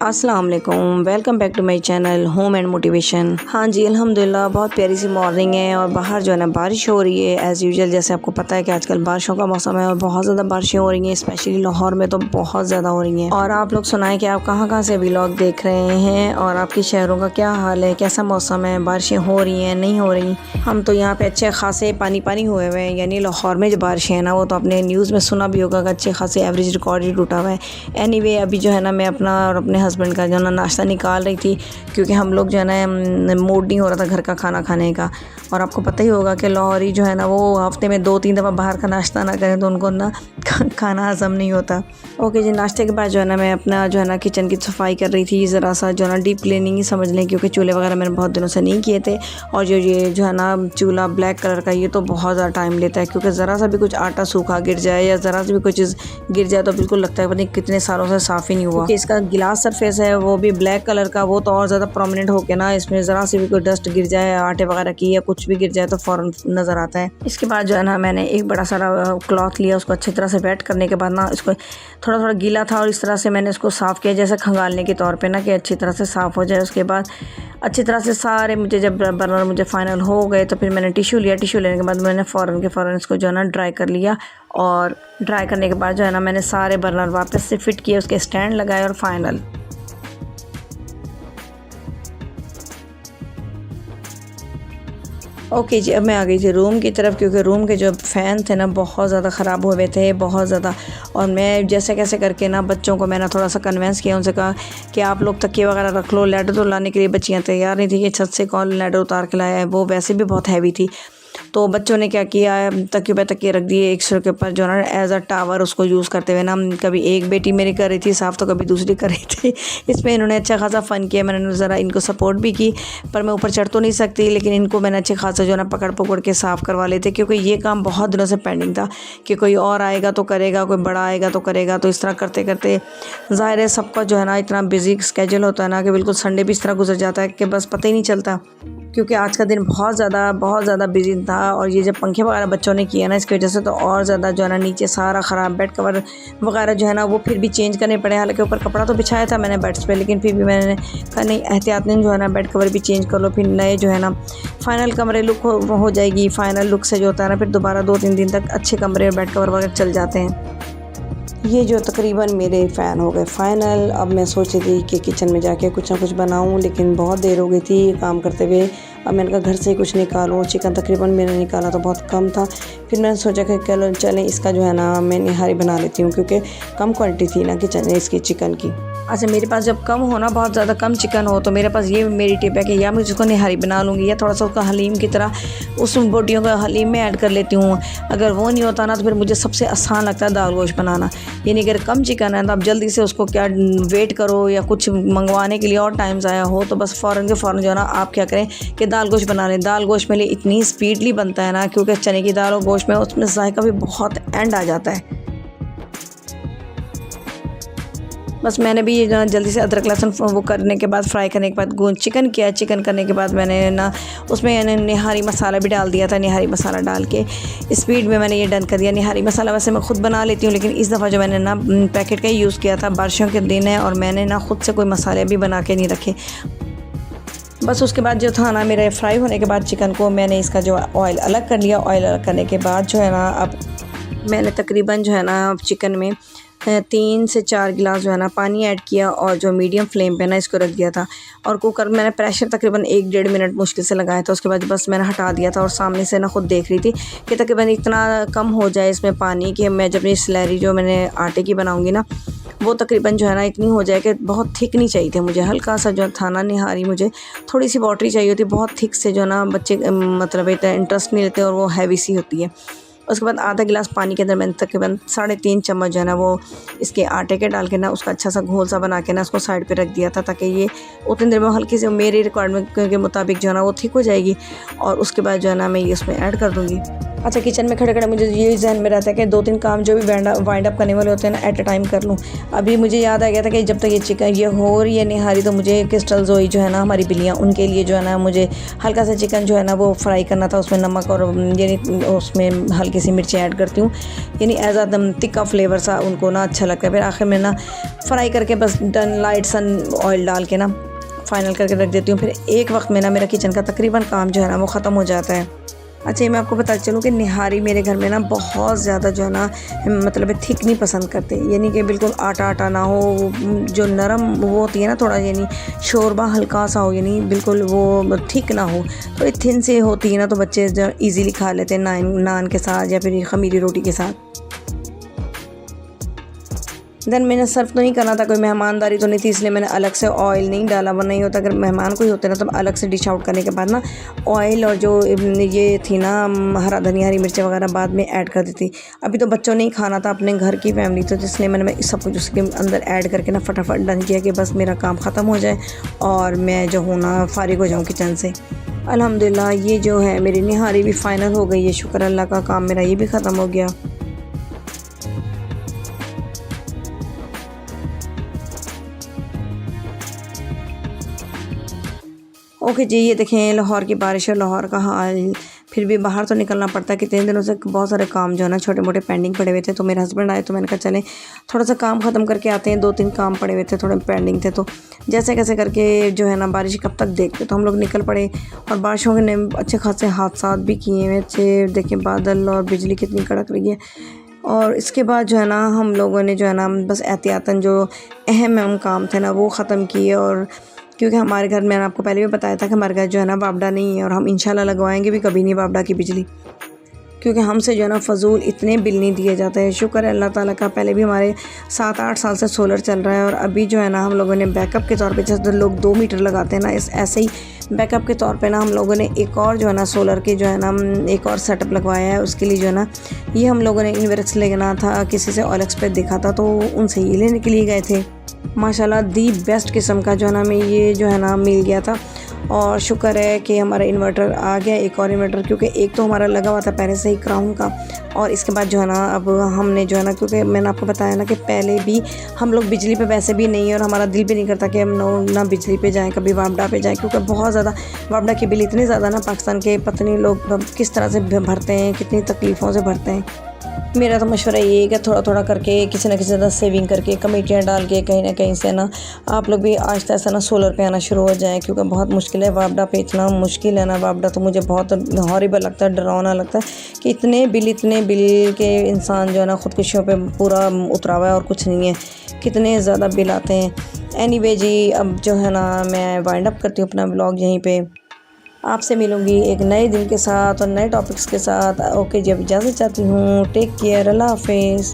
अस्सलाम वालेकुम, welcome back to my channel home and motivation. हाँ जी, अल्हम्दुलिल्लाह बहुत प्यारी सी मॉर्निंग है और बाहर जो है ना बारिश हो रही है एज़ यूजुअल। जैसे आपको पता है कि आजकल बारिशों का मौसम है और बहुत ज़्यादा बारिशें हो रही हैं, स्पेशली लाहौर में तो बहुत ज़्यादा हो रही हैं। और आप लोग सुनाएं कि आप कहाँ कहाँ से व्लॉग देख रहे हैं और आपकी शहरों का क्या हाल है, कैसा मौसम है, बारिशें हो रही हैं नहीं हो रही। हम तो यहाँ पे अच्छे खासे पानी पानी हुए हुए हैं, यानी लाहौर में जो बारिशें हैं ना वो तो आपने न्यूज़ में सुना भी होगा कि अच्छे खासे एवरेज रिकॉर्ड ही टूटा हुआ है। एनीवे अभी जो है ना मैं अपना और अपने हस्बैंड का जो है ना नाश्ता निकाल रही थी, क्योंकि हम लोग जो है ना मूड नहीं हो रहा था घर का खाना खाने का। और आपको पता ही होगा कि लाहौरी जो है ना वो हफ्ते में 2-3 दफ़ा बाहर का नाश्ता ना करें तो उनको ना खाना हज़म नहीं होता। ओके जी, नाश्ते के बाद जो है ना मैं अपना जो है ना किचन की सफाई कर रही थी, ज़रा सा जो है ना डीप क्लीनिंग ही समझ लें, क्योंकि चूल्हे वगैरह मैंने बहुत दिनों से नहीं किए थे। और ये जो है ना चूल्हा ब्लैक कलर का, ये तो बहुत ज़्यादा टाइम लेता है, क्योंकि ज़रा सा भी कुछ आटा सूखा गिर जाए या ज़रा सा भी कोई चीज़ गिर जाए तो बिल्कुल लगता है पता नहीं कितने सालों से साफ़ ही नहीं हुआ। क्योंकि इसका गिलास सरफेस है वो भी ब्लैक कलर का, वो तो और ज़्यादा प्रोमिनेंट होके ना इसमें ज़रा सी भी कोई डस्ट गिर जाए आटे वगैरह की या कुछ भी गिर जाए तो फ़ौरन नज़र आता है। इसके बाद जो है ना मैंने एक बड़ा सारा क्लॉथ लिया, उसको अच्छी तरह से वेट करने के बाद ना इसको थोड़ा थोड़ा गीला था और इस तरह से मैंने इसको साफ़ किया, जैसे खंगालने के तौर पे ना, कि अच्छी तरह से साफ़ हो जाए। उसके बाद अच्छी तरह से सारे जब बर्नर मुझे फ़ाइनल हो गए तो फिर मैंने टिश्यू लिया। टिश्यू लेने के बाद मैंने फ़ौरन इसको जो है ना ड्राई कर लिया। और ड्राई करने के बाद जो है ना मैंने सारे बर्नर वापस से फ़िट किए, उसके स्टैंड लगाए और फाइनल। ओके जी, अब मैं आ गई थी रूम की तरफ, क्योंकि रूम के जो फ़ैन थे ना बहुत ज़्यादा ख़राब हुए थे, बहुत ज़्यादा। और मैं जैसे कैसे करके ना बच्चों को मैंने थोड़ा सा कन्वेंस किया, उनसे कहा कि आप लोग तकिए वगैरह रख लो। लैडर तो लाने के लिए बच्चियाँ तैयार नहीं थी कि छत से कौन लैडर उतार के लाया है, वो वैसे भी बहुत हैवी थी। तो बच्चों ने क्या किया, तकिए पे तकिए रख दिए एक दूसरे के ऊपर, जो ना एज अ टावर उसको यूज़ करते हुए ना, कभी एक बेटी मेरी कर रही थी साफ़ तो कभी दूसरी कर रही थी। इसमें इन्होंने अच्छा खासा फ़न किया, मैंने ज़रा इनको सपोर्ट भी की, पर मैं ऊपर चढ़ तो नहीं सकती, लेकिन इनको मैंने अच्छे खासा जो है ना पकड़ पकड़ के साफ़ करवा लेते, क्योंकि ये काम बहुत दिनों से पेंडिंग था कि कोई और आएगा तो करेगा, कोई बड़ा आएगा तो करेगा। तो इस तरह करते करते ज़ाहिर है सबका जो है ना इतना बिजी स्केजूल होता है ना कि बिल्कुल संडे भी इस तरह गुजर जाता है कि बस पता ही नहीं चलता, क्योंकि आज का दिन बहुत ज़्यादा बिजी था। और ये जब पंखे वगैरह बच्चों ने किया ना इसकी वजह से तो और ज़्यादा जो है ना नीचे सारा ख़राब, बेड कवर वगैरह जो है ना वो फिर भी चेंज करने पड़े। हालांकि ऊपर कपड़ा तो बिछाया था मैंने बेड्स पे, लेकिन फिर भी मैंने कहा नहीं, एहतियात ने जो है ना बेड कवर भी चेंज कर लो, फिर नए जो है ना फ़ाइनल कमरे लुक हो जाएगी। फ़ाइनल लुक से जो होता है ना फिर दोबारा 2-3 दिन तक अच्छे कमरे बेड कवर वगैरह चल जाते हैं। ये जो तकरीबन मेरे फ़ैन हो गए फ़ाइनल। अब मैं सोच रही थी कि किचन में जाके कुछ ना कुछ बनाऊं, लेकिन बहुत देर हो गई थी काम करते हुए। अब मैंने कहा घर से ही कुछ निकालूं। चिकन तकरीबन मैंने निकाला तो बहुत कम था, फिर मैंने सोचा कि चलें इसका जो है ना मैं निहारी बना लेती हूँ, क्योंकि कम क्वांटिटी थी ना किचन इसकी चिकन की। अच्छा, मेरे पास जब कम हो ना, बहुत ज़्यादा कम चिकन हो, तो मेरे पास ये मेरी टिप है कि या मैं उसको निहारी बना लूँगी या थोड़ा सा उसका हलीम की तरह उस बोटियों का हलीम में ऐड कर लेती हूँ। अगर वो नहीं होता ना तो फिर मुझे सबसे आसान लगता है दाल गोश्त बनाना। यानी अगर कम चिकन है तो आप जल्दी से उसको क्या वेट करो या कुछ मंगवाने के लिए और टाइम ज़ाया हो, तो बस फ़ौरन के फ़ौरन जो है ना आप क्या करें कि दाल गोश्त बना लें। दाल गोश्त मेरे लिए इतनी स्पीडली बनता है ना, क्योंकि चने की दाल और गोश्त में उसमें जायका भी बहुत एंड आ जाता है। बस मैंने भी ये जो जल्दी से अदरक लहसुन वो करने के बाद फ्राई करने के बाद चिकन किया। चिकन करने के बाद मैंने ना उसमें निहारी मसाला भी डाल दिया था। निहारी मसाला डाल के स्पीड में मैंने ये डन कर दिया। निहारी मसाला वैसे मैं ख़ुद बना लेती हूँ, लेकिन इस दफ़ा जो मैंने ना पैकेट का ही यूज़ किया था। बारिशों के दिन है और मैंने ना ख़ुद से कोई मसाले भी बना के नहीं रखे। बस उसके बाद जो था ना मेरे फ्राई होने के बाद चिकन को मैंने इसका जो ऑयल अलग कर लिया। ऑयल अलग करने के बाद जो है ना अब मैंने तकरीबन जो है ना चिकन में 3 से 4 गिलास जो है ना पानी ऐड किया और जो मीडियम फ्लेम पे ना इसको रख दिया था। और कुकर मैंने प्रेशर तकरीबन 1-1.5 मिनट मुश्किल से लगाया था। उसके बाद बस मैंने हटा दिया था और सामने से ना खुद देख रही थी कि तकरीबन इतना कम हो जाए इसमें पानी कि मैं जब ये स्लैरी जो मैंने आटे की बनाऊँगी ना वो तकरीबन जो है ना इतनी हो जाए कि बहुत थिक नहीं चाहिए थी मुझे। हल्का सा जो था ना निहारी मुझे थोड़ी सी वाटरी चाहिए होती, बहुत थिक से जो ना बच्चे मतलब इतना इंटरेस्ट नहीं लेते और वो हैवी सी होती है। उसके बाद आधा गिलास पानी के अंदर मैंने तकरीबन 3.5 चम्मच जो है ना वो इसके आटे के डाल के ना उसका अच्छा सा घोल सा बना के ना उसको साइड पे रख दिया था, ताकि ये उतनी देर में हल्की से मेरी रिक्वायरमेंट के मुताबिक जो है ना वो ठीक हो जाएगी। और उसके बाद जो है ना मैं ये उसमें ऐड कर दूँगी। अच्छा, किचन में खड़े खड़े मुझे ये जहन में रहता है कि 2-3 काम जो भी वाइंड अप करने वाले होते हैं ना एट अ टाइम कर लूँ। अभी मुझे याद आ गया था कि जब तक ये चिकन ये हो रही है निहारी तो मुझे क्रिस्टल जोई जो है ना हमारी बिल्लियाँ, उनके लिए जो है ना मुझे हल्का सा चिकन जो है ना वो फ्राई करना था। उसमें नमक और यानी उसमें हल्की हल्की सी मिर्ची ऐड करती हूँ, यानी एज आ दम तिक्का फ्लेवर सा उनको ना अच्छा लगता है। फिर आखिर में ना फ्राई करके बस डन लाइट सन ऑयल डाल के ना फाइनल करके रख देती हूँ। फिर एक वक्त में ना मेरा किचन का तकरीबन काम जो है ना वो ख़त्म हो जाता है। अच्छा, ये मैं आपको बता चलूँ कि निहारी मेरे घर में ना बहुत ज़्यादा जो है ना मतलब थिक नहीं पसंद करते, यानी कि बिल्कुल आटा आटा ना हो, जो नरम वो होती है ना थोड़ा, यानी शोरबा हल्का सा हो, यानी बिल्कुल वो थिक ना हो, थोड़ी थिन से होती है ना तो बच्चे जो ईज़िली खा लेते हैं नान के साथ या फिर खमीरी रोटी के साथ। देन मैंने सर्व तो नहीं करना था, कोई मेहमानदारी तो नहीं थी, इसलिए मैंने अलग से ऑयल नहीं डाला। वरना नहीं होता अगर मेहमान कोई होते ना तो अलग से डिश आउट करने के बाद ना ऑयल और जो ये थी ना हरा धनिया हरी मिर्चें वगैरह बाद में ऐड कर देती। अभी तो बच्चों ने ही खाना था, अपने घर की फैमिली, तो इसलिए मैंने सब कुछ उसके अंदर ऐड करके ना फटाफट डन किया कि बस मेरा काम ख़त्म हो जाए और मैं जो हूँ ना फ़ारिग हो जाऊँ किचन से। अल्हम्दुलिल्लाह ये जो है मेरी निहारी भी फ़ाइनल हो गई है, शुक्र अल्लाह का, काम मेरा ये भी ख़त्म हो गया। ओके जी, ये देखें लाहौर की बारिश और लाहौर का हाल। फिर भी बाहर तो निकलना पड़ता है, कितने दिनों से बहुत सारे काम जो है ना छोटे मोटे पेंडिंग पड़े हुए थे। तो मेरे हस्बैंड आए तो मैंने कहा चलें थोड़ा सा काम ख़त्म करके आते हैं, 2-3 काम पड़े हुए थे थोड़े पेंडिंग थे। तो जैसे कैसे करके जो है ना बारिश कब तक देखते, तो हम लोग निकल पड़े। और बारिशों के ने अच्छे खासे हादसा भी किए हैं अच्छे, देखें बादल और बिजली कितनी कड़क रही है। और इसके बाद जो है ना हम लोगों ने जो है ना बस एहतियातन जो अहम काम थे ना वो ख़त्म किए। और क्योंकि हमारे घर, मैंने आपको पहले भी बताया था कि हमारे घर जो है ना बावड़ा नहीं है, और हम इंशाल्लाह लगवाएंगे भी कभी नहीं बावड़ा की बिजली, क्योंकि हमसे जो है ना फ़जूल इतने बिल नहीं दिए जाते हैं। शुक्र है अल्लाह ताला का, पहले भी हमारे 7-8 साल से सोलर चल रहा है। और अभी जो है ना हम लोगों ने बैकअप के तौर पे, जैसे लोग 2 मीटर लगाते हैं ना, ऐसे ही बैकअप के तौर पे ना हम लोगों ने एक और जो है ना सोलर के जो है ना एक और सेटअप लगवाया है। उसके लिए जो है ना ये हम लोगों ने इन्वेक्स लेना था, किसी से OLX पे देखा था तो उनसे ये लेने के लिए गए थे। माशाल्लाह दी बेस्ट किस्म का जो है ना हमें ये जो है ना मिल गया था। और शुक्र है कि हमारा इन्वर्टर आ गया, एक और इन्वर्टर, क्योंकि एक तो हमारा लगा हुआ था पहले से ही क्राउन का। और इसके बाद जो है ना अब हमने जो है ना, क्योंकि मैंने आपको बताया ना कि पहले भी हम लोग बिजली पे वैसे भी नहीं है, और हमारा दिल भी नहीं करता कि हम ना बिजली पे जाएं, कभी वापडा पे जाएं, क्योंकि बहुत ज़्यादा वापडा के बिल इतने ज़्यादा ना पाकिस्तान के पता नहीं लोग किस तरह से भरते हैं, कितनी तकलीफ़ों से भरते हैं। मेरा तो मशवरा ये है कि थोड़ा थोड़ा करके किसी न किसी तरह सेविंग करके कमेटियाँ डाल के कहीं ना कहीं से ना आप लोग भी आहिस्ता आहिस्ता ना सोलर पे आना शुरू हो जाएं, क्योंकि बहुत मुश्किल है वापडा पे, इतना मुश्किल है ना वापडा। तो मुझे बहुत हॉरिबल लगता है, डरावना लगता है कि इतने बिल के इंसान जो है ना ख़ुदकुशियों पे पूरा उतरा हुआ है और कुछ नहीं है, कितने ज़्यादा बिल आते हैं। एनीवे जी, अब जो है ना मैं वाइंड अप करती हूँ अपना ब्लॉग यहीं पे। आपसे मिलूँगी एक नए दिन के साथ और नए टॉपिक्स के साथ। ओके जी, अब इजाज़त चाहती हूँ। टेक केयर, अल्लाह हाफिज़।